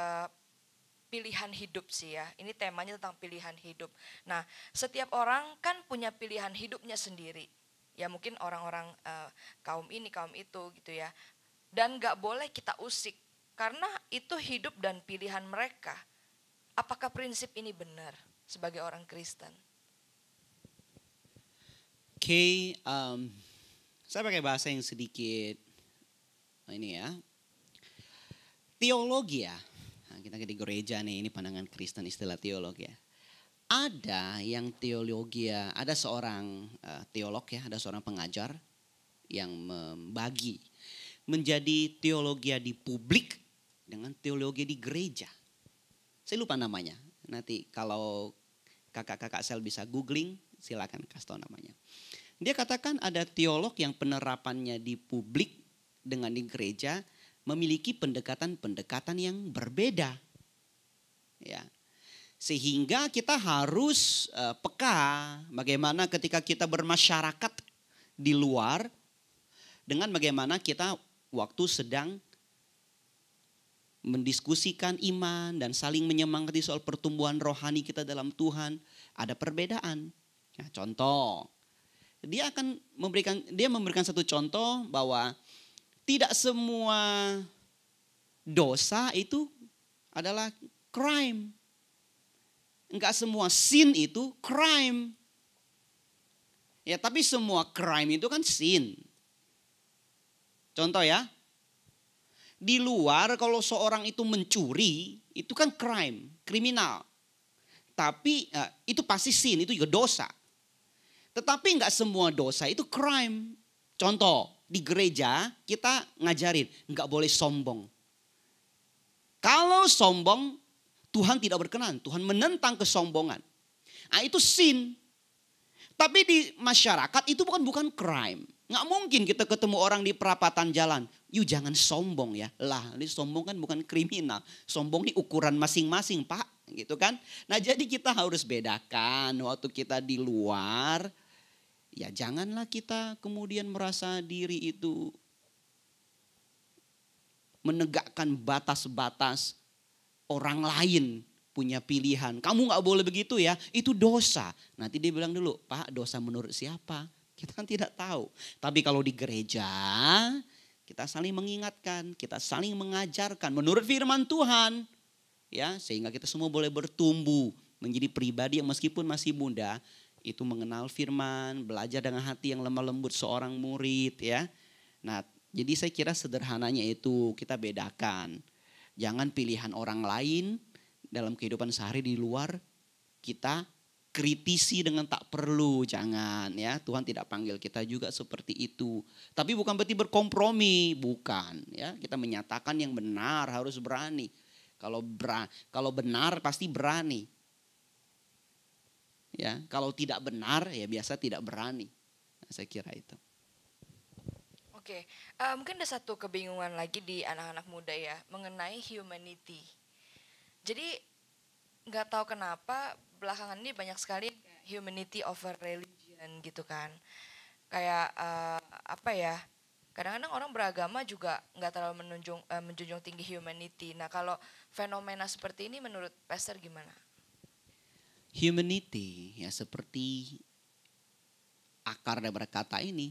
pilihan hidup sih ya. Ini temanya tentang pilihan hidup. Nah, setiap orang kan punya pilihan hidupnya sendiri. Ya mungkin orang-orang kaum ini, kaum itu gitu ya. Dan gak boleh kita usik, karena itu hidup dan pilihan mereka. Apakah prinsip ini benar sebagai orang Kristen? Oke, saya pakai bahasa yang sedikit ini ya. Teologi ya. Nah, kita di gereja nih, ini pandangan Kristen istilah teologi ya. Ada yang teologi ya, ada seorang teolog ya, ada seorang pengajar yang membagi menjadi teologi di publik dengan teologi di gereja. Saya lupa namanya. Nanti kalau kakak-kakak sel bisa googling, silakan kasih tahu namanya. Dia katakan ada teolog yang penerapannya di publik dengan di gereja memiliki pendekatan-pendekatan yang berbeda. Ya. Sehingga kita harus peka bagaimana ketika kita bermasyarakat di luar dengan bagaimana kita waktu sedang mendiskusikan iman dan saling menyemangati soal pertumbuhan rohani kita dalam Tuhan, ada perbedaan. Ya, contoh, dia memberikan satu contoh bahwa tidak semua dosa itu adalah crime. Enggak semua sin itu crime. Ya, tapi semua crime itu kan sin. Contoh ya. Di luar kalau seorang itu mencuri, itu kan crime, kriminal. Tapi itu pasti sin, itu juga dosa. Tetapi nggak semua dosa itu crime. Contoh, di gereja kita ngajarin nggak boleh sombong. Kalau sombong, Tuhan tidak berkenan. Tuhan menentang kesombongan. Nah, itu sin. Tapi di masyarakat itu bukan crime. Nggak mungkin kita ketemu orang di perapatan jalan. Yuk jangan sombong ya. Lah, ini sombong kan bukan kriminal. Sombong ini ukuran masing-masing, Pak. Gitu kan. Nah, jadi kita harus bedakan waktu kita di luar. Ya janganlah kita kemudian merasa diri itu menegakkan batas-batas orang lain punya pilihan. Kamu gak boleh begitu ya, itu dosa. Nanti dia bilang dulu, Pak dosa menurut siapa? Kita kan tidak tahu. Tapi kalau di gereja, kita saling mengingatkan, kita saling mengajarkan menurut firman Tuhan. Ya, sehingga kita semua boleh bertumbuh menjadi pribadi yang meskipun masih muda, itu mengenal firman, belajar dengan hati yang lemah lembut seorang murid ya. Nah, jadi saya kira sederhananya itu kita bedakan. Jangan pilihan orang lain dalam kehidupan sehari di luar kita kritisi dengan tak perlu, jangan ya. Tuhan tidak panggil kita juga seperti itu. Tapi bukan berarti berkompromi, bukan ya. Kita menyatakan yang benar harus berani. Kalau benar pasti berani. Ya, kalau tidak benar ya biasa tidak berani. Nah, saya kira itu. Oke, mungkin ada satu kebingungan lagi di anak-anak muda ya mengenai humanity. Jadi nggak tahu kenapa belakangan ini banyak sekali humanity over religion gitu kan. Kayak apa ya? Kadang-kadang orang beragama juga nggak terlalu menjunjung tinggi humanity. Nah, kalau fenomena seperti ini menurut Pastor gimana? Humanity ya seperti akar dari kata ini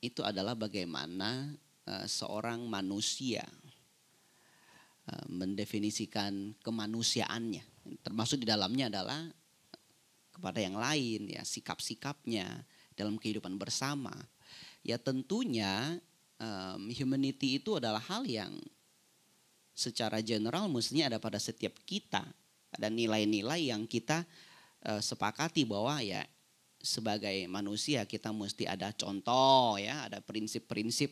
itu adalah bagaimana seorang manusia mendefinisikan kemanusiaannya, termasuk di dalamnya adalah kepada yang lain ya, sikap-sikapnya dalam kehidupan bersama. Ya tentunya humanity itu adalah hal yang secara general mestinya ada pada setiap kita. Ada nilai-nilai yang kita sepakati bahwa ya sebagai manusia kita mesti ada contoh ya, ada prinsip-prinsip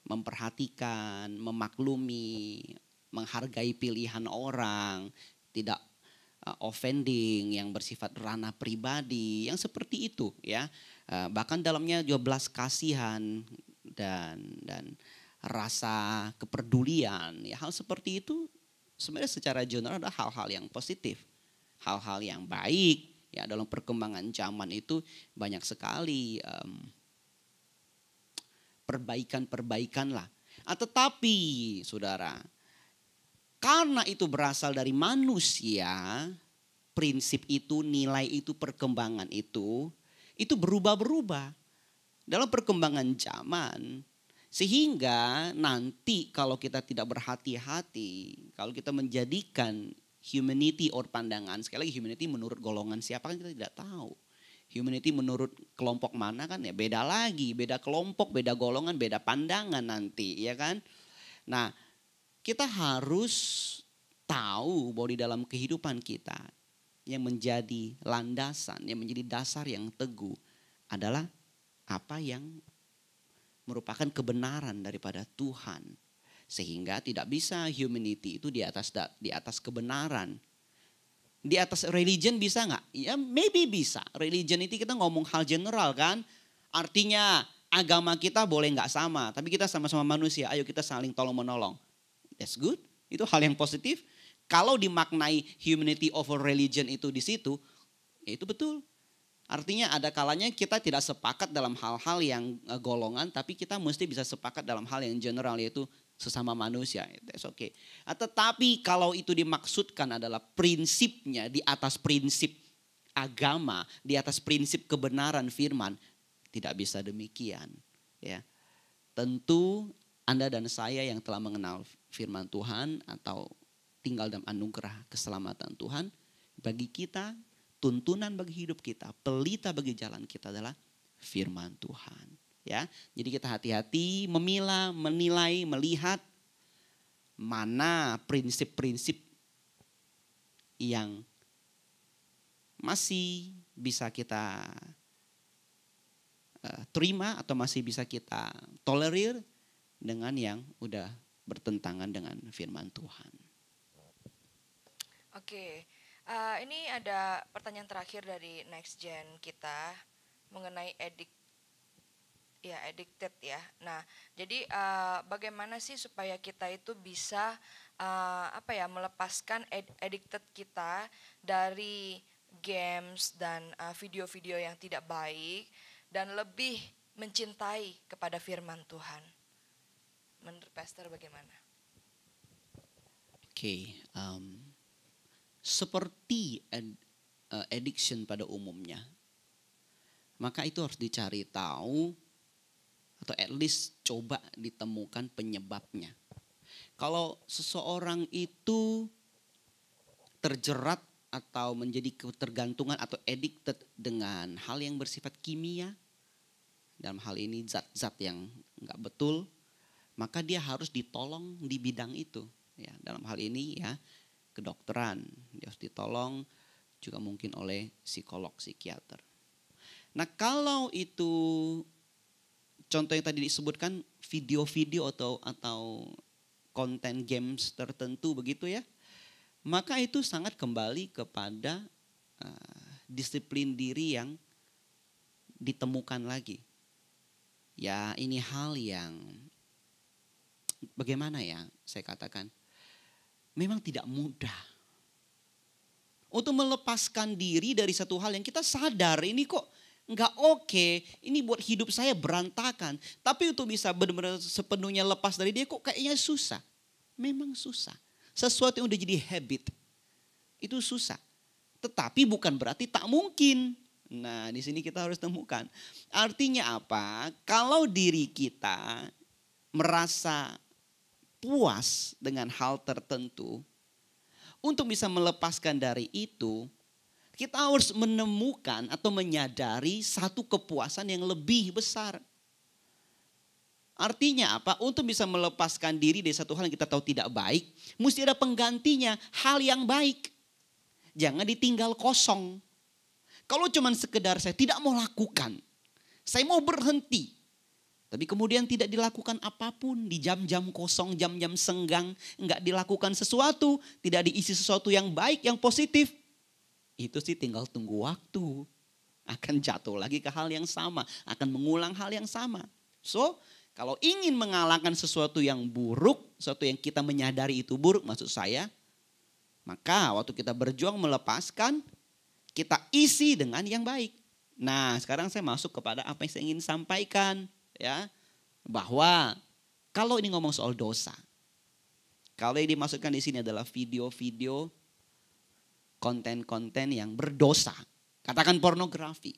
memperhatikan, memaklumi, menghargai pilihan orang, tidak offending yang bersifat ranah pribadi, yang seperti itu ya. Bahkan dalamnya juga belas kasihan dan rasa kepedulian, ya hal seperti itu sebenarnya secara general ada hal-hal yang positif. Hal-hal yang baik ya, dalam perkembangan zaman itu banyak sekali perbaikan-perbaikan lah. Tetapi saudara, karena itu berasal dari manusia, prinsip itu, nilai itu, perkembangan itu berubah-berubah dalam perkembangan zaman. Sehingga nanti kalau kita tidak berhati-hati, kalau kita menjadikan humanity or pandangan, sekali lagi humanity menurut golongan siapa kan kita tidak tahu. Humanity menurut kelompok mana kan ya beda lagi, beda kelompok, beda golongan, beda pandangan nanti ya kan. Nah kita harus tahu bahwa di dalam kehidupan kita yang menjadi landasan, yang menjadi dasar yang teguh adalah apa yang merupakan kebenaran daripada Tuhan. Sehingga tidak bisa humanity itu di atas kebenaran. Di atas religion bisa gak? Ya maybe bisa. Religion itu kita ngomong hal general kan. Artinya agama kita boleh gak sama. Tapi kita sama-sama manusia. Ayo kita saling tolong menolong. That's good. Itu hal yang positif. Kalau dimaknai humanity over religion itu di situ. Ya itu betul. Artinya ada kalanya kita tidak sepakat dalam hal-hal yang golongan. Tapi kita mesti bisa sepakat dalam hal yang general yaitu sesama manusia, that's okay. Tetapi kalau itu dimaksudkan adalah prinsipnya di atas prinsip agama, di atas prinsip kebenaran firman, tidak bisa demikian. Ya, tentu Anda dan saya yang telah mengenal firman Tuhan atau tinggal dalam anugerah keselamatan Tuhan, bagi kita tuntunan bagi hidup kita, pelita bagi jalan kita adalah firman Tuhan. Ya, jadi kita hati-hati memilah, menilai, melihat mana prinsip-prinsip yang masih bisa kita terima atau masih bisa kita tolerir dengan yang udah bertentangan dengan firman Tuhan. Oke, ini ada pertanyaan terakhir dari Next Gen kita mengenai addicted ya. Nah, jadi bagaimana sih supaya kita itu bisa melepaskan addicted kita dari games dan video-video yang tidak baik dan lebih mencintai kepada firman Tuhan. Menurut Pastor bagaimana? Oke, seperti addiction pada umumnya, maka itu harus dicari tahu atau at least coba ditemukan penyebabnya. Kalau seseorang itu terjerat atau menjadi ketergantungan atau addicted dengan hal yang bersifat kimia, dalam hal ini zat-zat yang enggak betul, maka dia harus ditolong di bidang itu. Ya, dalam hal ini ya kedokteran, dia harus ditolong juga mungkin oleh psikolog, psikiater. Nah kalau itu contoh yang tadi disebutkan video-video atau konten games tertentu begitu ya, maka itu sangat kembali kepada disiplin diri yang ditemukan lagi. Ya ini hal yang bagaimana ya saya katakan, memang tidak mudah. Untuk melepaskan diri dari satu hal yang kita sadar ini kok nggak oke, ini buat hidup saya berantakan. Tapi untuk bisa benar-benar sepenuhnya lepas dari dia kok kayaknya susah. Memang susah. Sesuatu yang udah jadi habit, itu susah. Tetapi bukan berarti tak mungkin. Nah di sini kita harus temukan. Artinya apa? Kalau diri kita merasa puas dengan hal tertentu, untuk bisa melepaskan dari itu, kita harus menemukan atau menyadari satu kepuasan yang lebih besar. Artinya apa? Untuk bisa melepaskan diri dari satu hal yang kita tahu tidak baik, mesti ada penggantinya, hal yang baik. Jangan ditinggal kosong. Kalau cuma sekedar saya tidak mau lakukan, saya mau berhenti. Tapi kemudian tidak dilakukan apapun di jam-jam kosong, jam-jam senggang, enggak dilakukan sesuatu, tidak diisi sesuatu yang baik, yang positif. Itu sih tinggal tunggu waktu. Akan jatuh lagi ke hal yang sama, akan mengulang hal yang sama. So, kalau ingin mengalahkan sesuatu yang buruk, sesuatu yang kita menyadari itu buruk maksud saya, maka waktu kita berjuang melepaskan, kita isi dengan yang baik. Nah, sekarang saya masuk kepada apa yang saya ingin sampaikan. Ya, bahwa kalau ini ngomong soal dosa, kalau yang dimasukkan di sini adalah video-video, konten-konten yang berdosa, katakan pornografi,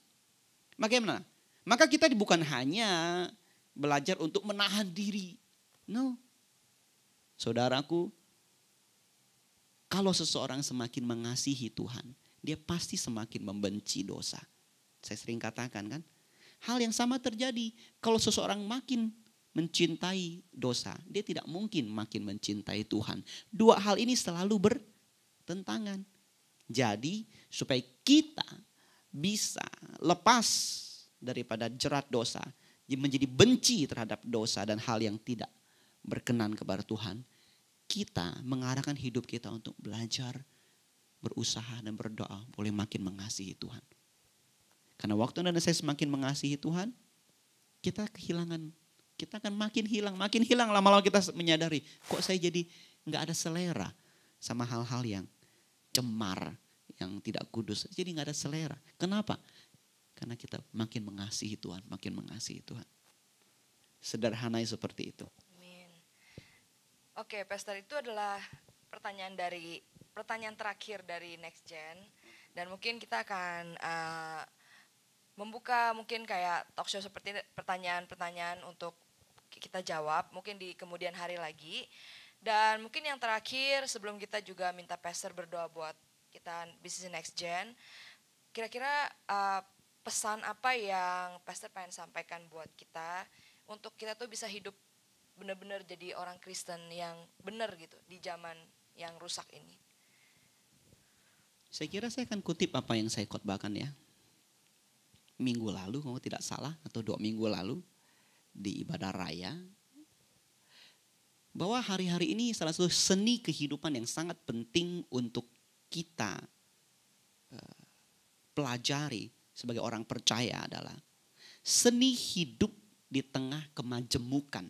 bagaimana? Maka kita bukan hanya belajar untuk menahan diri, no, saudaraku, kalau seseorang semakin mengasihi Tuhan, dia pasti semakin membenci dosa. Saya sering katakan kan. Hal yang sama terjadi kalau seseorang makin mencintai dosa, dia tidak mungkin makin mencintai Tuhan. Dua hal ini selalu bertentangan. Jadi supaya kita bisa lepas daripada jerat dosa, menjadi benci terhadap dosa dan hal yang tidak berkenan kepada Tuhan, kita mengarahkan hidup kita untuk belajar, berusaha dan berdoa boleh makin mengasihi Tuhan. Karena waktu dan saya semakin mengasihi Tuhan, kita akan makin hilang lama-lama kita menyadari, kok saya jadi nggak ada selera sama hal-hal yang cemar, yang tidak kudus, jadi nggak ada selera. Kenapa? Karena kita makin mengasihi Tuhan, Sederhananya seperti itu. Amin. Oke, Pastor, itu adalah pertanyaan terakhir dari Next Gen, dan mungkin kita akan membuka mungkin kayak talk show seperti pertanyaan-pertanyaan untuk kita jawab mungkin di kemudian hari lagi. Dan mungkin yang terakhir sebelum kita juga minta Pastor berdoa buat kita Business Next Gen, kira-kira pesan apa yang Pastor pengen sampaikan buat kita untuk kita tuh bisa hidup benar-benar jadi orang Kristen yang benar gitu di zaman yang rusak ini. Saya kira saya akan kutip apa yang saya khotbahkan ya. Minggu lalu kalau tidak salah atau 2 minggu lalu di ibadah raya. Bahwa hari-hari ini salah satu seni kehidupan yang sangat penting untuk kita pelajari sebagai orang percaya adalah seni hidup di tengah kemajemukan.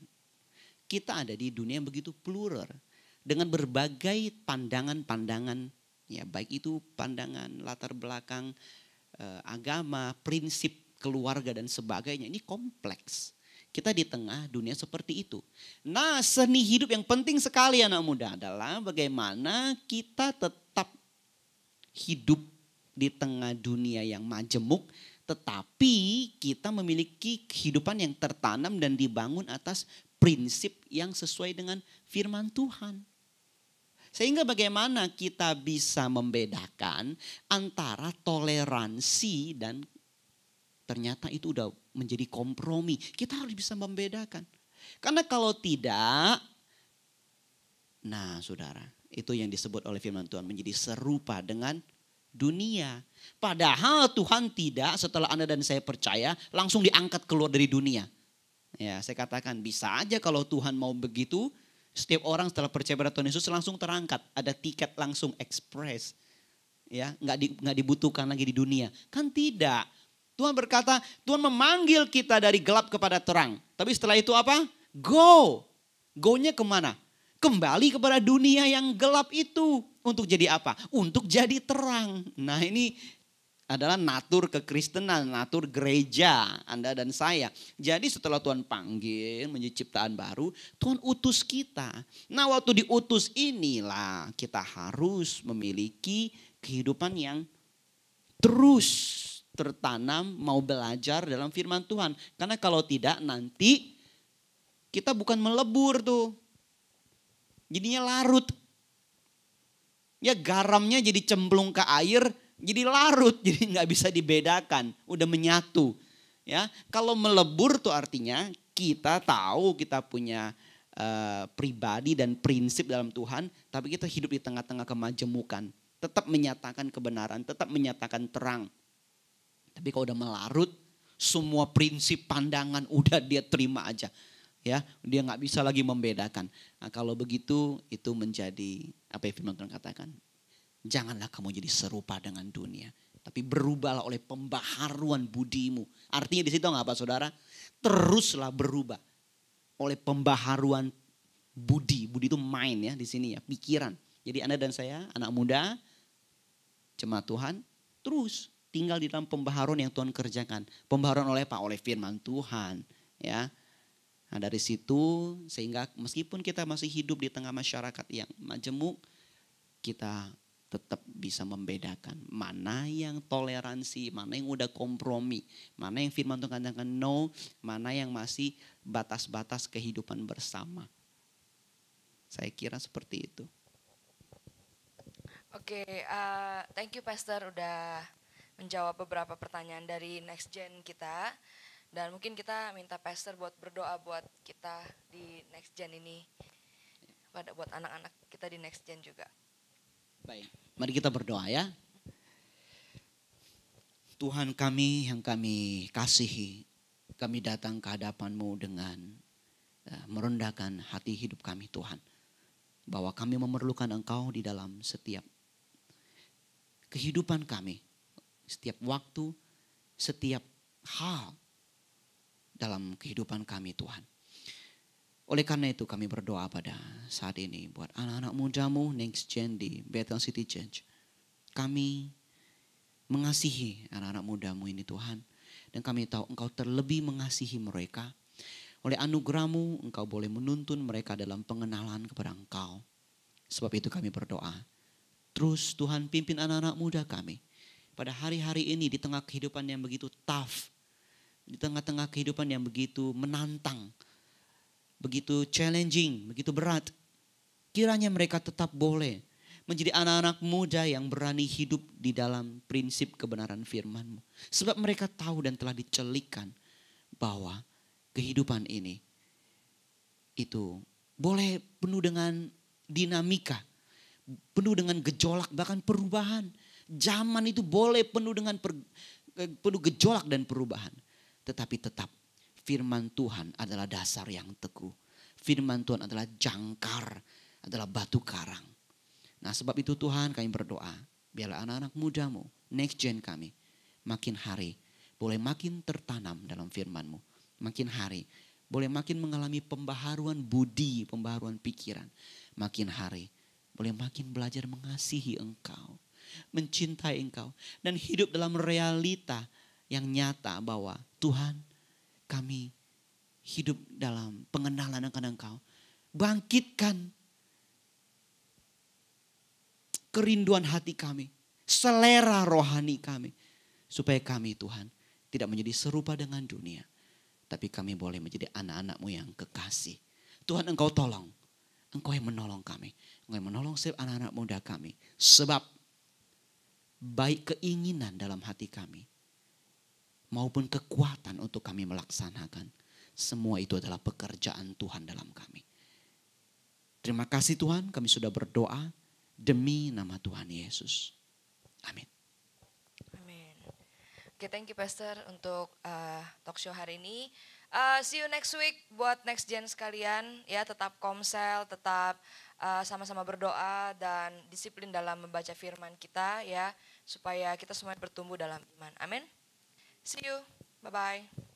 Kita ada di dunia yang begitu plural dengan berbagai pandangan-pandangan, ya baik itu pandangan latar belakang agama, prinsip keluarga dan sebagainya. Ini kompleks. Kita di tengah dunia seperti itu. Nah, seni hidup yang penting sekali anak muda adalah bagaimana kita tetap hidup di tengah dunia yang majemuk, tetapi kita memiliki kehidupan yang tertanam dan dibangun atas prinsip yang sesuai dengan firman Tuhan. Sehingga bagaimana kita bisa membedakan antara toleransi dan ternyata itu udah menjadi kompromi. Kita harus bisa membedakan. Karena kalau tidak, nah saudara, itu yang disebut oleh firman Tuhan menjadi serupa dengan dunia. Padahal Tuhan tidak, setelah Anda dan saya percaya, langsung diangkat keluar dari dunia. Ya, saya katakan bisa aja kalau Tuhan mau begitu, setiap orang setelah percaya pada Tuhan Yesus langsung terangkat. Ada tiket langsung ekspres. Ya, nggak dibutuhkan lagi di dunia. Kan tidak. Tuhan berkata, Tuhan memanggil kita dari gelap kepada terang. Tapi setelah itu apa? Go. Go-nya kemana? Kembali kepada dunia yang gelap itu. Untuk jadi apa? Untuk jadi terang. Nah ini adalah natur kekristenan, natur gereja Anda dan saya. Jadi setelah Tuhan panggil menjadi ciptaan baru, Tuhan utus kita. Nah waktu diutus inilah kita harus memiliki kehidupan yang terus tertanam, mau belajar dalam firman Tuhan. Karena kalau tidak nanti kita bukan melebur tuh. Jadinya larut. Ya garamnya jadi cemplung ke air, jadi larut, jadi nggak bisa dibedakan, udah menyatu. Ya, kalau melebur tuh artinya kita tahu kita punya pribadi dan prinsip dalam Tuhan, tapi kita hidup di tengah-tengah kemajemukan, tetap menyatakan kebenaran, tetap menyatakan terang. Tapi kalau udah melarut, semua prinsip pandangan udah dia terima aja. Ya, dia nggak bisa lagi membedakan. Nah, kalau begitu itu menjadi apa yang firman Tuhan katakan. Janganlah kamu jadi serupa dengan dunia, tapi berubahlah oleh pembaharuan budimu. Artinya di situ nggak apa saudara? Teruslah berubah oleh pembaharuan budi. Budi itu mind ya di sini ya, pikiran. Jadi Anda dan saya anak muda, jemaat Tuhan, terus tinggal di dalam pembaharuan yang Tuhan kerjakan. Pembaharuan oleh apa? Oleh firman Tuhan, ya. Nah dari situ sehingga meskipun kita masih hidup di tengah masyarakat yang majemuk, kita tetap bisa membedakan mana yang toleransi, mana yang udah kompromi, mana yang firman Tuhan katakan no, mana yang masih batas-batas kehidupan bersama. Saya kira seperti itu. Oke, thank you Pastor udah menjawab beberapa pertanyaan dari Next Gen kita. Dan mungkin kita minta Pastor buat berdoa buat kita di Next Gen ini. Buat anak-anak kita di Next Gen juga. Baik, mari kita berdoa ya. Tuhan kami yang kami kasihi, kami datang ke hadapan-Mu dengan merendahkan hati hidup kami Tuhan. Bahwa kami memerlukan Engkau di dalam setiap kehidupan kami. Setiap waktu, setiap hal dalam kehidupan kami Tuhan. Oleh karena itu kami berdoa pada saat ini buat anak-anak mudamu Next Gen di Bethel City Church. Kami mengasihi anak-anak mudamu ini Tuhan. Dan kami tahu Engkau terlebih mengasihi mereka. Oleh anugerah-Mu Engkau boleh menuntun mereka dalam pengenalan kepada Engkau. Sebab itu kami berdoa. Terus Tuhan pimpin anak-anak muda kami. Pada hari-hari ini di tengah kehidupan yang begitu tough. Di tengah-tengah kehidupan yang begitu menantang, begitu challenging, begitu berat. Kiranya mereka tetap boleh menjadi anak-anak muda yang berani hidup di dalam prinsip kebenaran firman-Mu. Sebab mereka tahu dan telah dicelikan bahwa kehidupan ini itu boleh penuh dengan dinamika, penuh dengan gejolak, bahkan perubahan. Zaman itu boleh penuh dengan penuh gejolak dan perubahan. Tetapi tetap firman Tuhan adalah dasar yang teguh. Firman Tuhan adalah jangkar, adalah batu karang. Nah sebab itu Tuhan kami berdoa, biarlah anak-anak muda-Mu, next gen kami, makin hari boleh makin tertanam dalam firman-Mu. Makin hari boleh makin mengalami pembaharuan budi, pembaharuan pikiran. Makin hari boleh makin belajar mengasihi Engkau, mencintai Engkau. Dan hidup dalam realita yang nyata bahwa Tuhan, kami hidup dalam pengenalan akan Engkau. Bangkitkan kerinduan hati kami, selera rohani kami. Supaya kami Tuhan tidak menjadi serupa dengan dunia. Tapi kami boleh menjadi anak-anak-Mu yang kekasih. Tuhan Engkau tolong. Engkau yang menolong kami. Engkau yang menolong setiap anak-anak muda kami. Sebab baik keinginan dalam hati kami maupun kekuatan untuk kami melaksanakan. Semua itu adalah pekerjaan Tuhan dalam kami. Terima kasih Tuhan, kami sudah berdoa demi nama Tuhan Yesus. Amin. Amin. Oke, thank you Pastor untuk talk show hari ini. See you next week buat next gen sekalian. Ya, tetap komsel, tetap sama-sama berdoa dan disiplin dalam membaca firman kita ya, supaya kita semua bertumbuh dalam iman. Amin. See you. Bye-bye.